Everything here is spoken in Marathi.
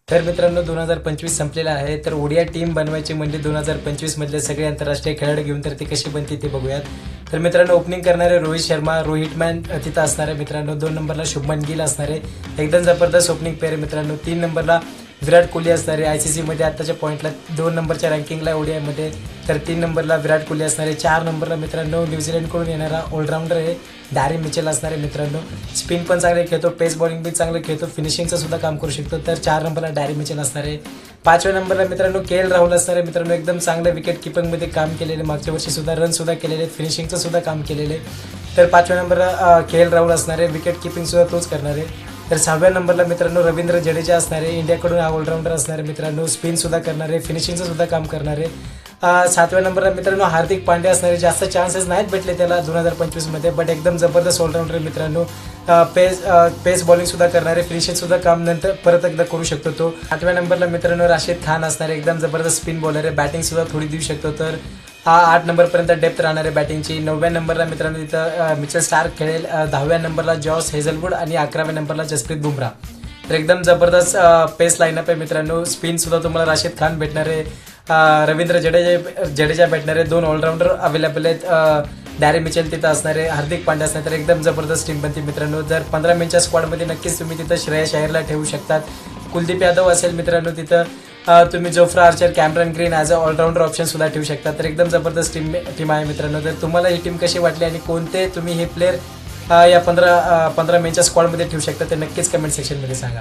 तर मित्रांनो 2025 संपलेला आहे. तर ओडिया टीम बनवायची म्हणजे 2025 मधले सगळे आंतरराष्ट्रीय खेळाडू घेऊन तर ती कशी बनते ते बघूयात. तर मित्रांनो ओपनिंग करणारे रोहित शर्मा, रोहित मॅन तिथं असणार आहे मित्रांनो. 2 नंबरला शुभमन गिल असणार आहे. एकदम जबरदस्त ओपनिंग पेअर आहे मित्रांनो. 3 नंबरला विराट कोहली असणार आहे. ICC मध्ये आत्ताच्या पॉईंटला 2 नंबरच्या रँकिंगला ओडिआयमध्ये. तर 3 नंबरला विराट कोहली असणार आहे. 4 नंबरला मित्रांनो न्यूझीलंडकडून येणारा ऑलराऊंडर आहे डॅरेन मिचेल असणार आहे मित्रांनो. स्पिन पण चांगले खेळतो, पेस बॉलिंग पण चांगलं खेळतो, फिनिशिंगचं सुद्धा काम करू शकतो. तर 4 नंबरला डॅरेन मिचेल असणार आहे. 5व्या नंबरला मित्रांनो KL राहुल असणार आहे मित्रांनो. एकदम चांगलं विकेट किपिंगमध्ये काम केलेले, मागच्या वर्षी सुद्धा रन सुद्धा केलेले, फिनिशिंगचं सुद्धा काम केलेले. तर 5व्या नंबरला KL राहुल असणार आहे. विकेट किपिंग सुद्धा तोच करणार आहे. तर 6व्या नंबरला मित्रांनो रवींद्र जडेजा असणार आहे. इंडियाकडून हा ऑलराऊंडर असणार आहे मित्रांनो. स्पिन सुद्धा करणार आहे, फिनिशिंगचं सुद्धा काम करणार आहे. 7व्या नंबरला मित्रांनो हार्दिक पांड्या असणार आहे. जास्त चान्सेस नाहीत भेटले त्याला 2025 मध्ये, बट एकदम जबरदस्त ऑलराऊंडर मित्रांनो. पेस बॉलिंग सुद्धा करणारे, फिनिशिंग सुद्धा काम नंतर परत एकदा करू शकतो तो. 8व्या नंबरला मित्रांनो राशिद खान असणार आहे. एकदम जबरदस्त स्पिन बॉलर आहे, बॅटिंग सुद्धा थोडी देऊ शकतो. तर 8 नंबरपर्यंत डेप्थ राहणार आहे बॅटिंगची. 9व्या नंबरला मित्रांनो तिथं मिचेल स्टार्क खेळेल. 10व्या नंबरला जॉस हेझलवूड आणि 11व्या नंबरला जसप्रीत बुमराह. तर एकदम जबरदस्त पेस लाईनअप आहे मित्रांनो. स्पिन सुद्धा तुम्हाला राशिद खान भेटणार आहे, रवींद्र जडेजा भेटणार आहे. 2 ऑलराऊंडर अवेलेबल आहेत. डॅरेन मिचेल तिथं असणार आहे, हार्दिक पांड्या असणार. तर एकदम जबरदस्त टीम बनते मित्रांनो. जर 15 मेनच्या स्क्वॉडमध्ये नक्कीच तुम्ही तिथं श्रेयस अय्यरला ठेवू शकतात. कुलदीप यादव असेल मित्रांनो तिथं. तुम्ही Jofra Archer, Cameron Green as a all rounder option सुद्धा ठेवू शकता. तर एकदम जबरदस्त टीम आहे मित्रांनो. तर तुम्हाला ही टीम कशी वाटली आणि कोणते तुम्ही हे प्लेअर या 15 मेनच्या स्क्वॉडमध्ये ठेवू शकता ते नक्कीच कमेंट सेक्शनमध्ये सांगा.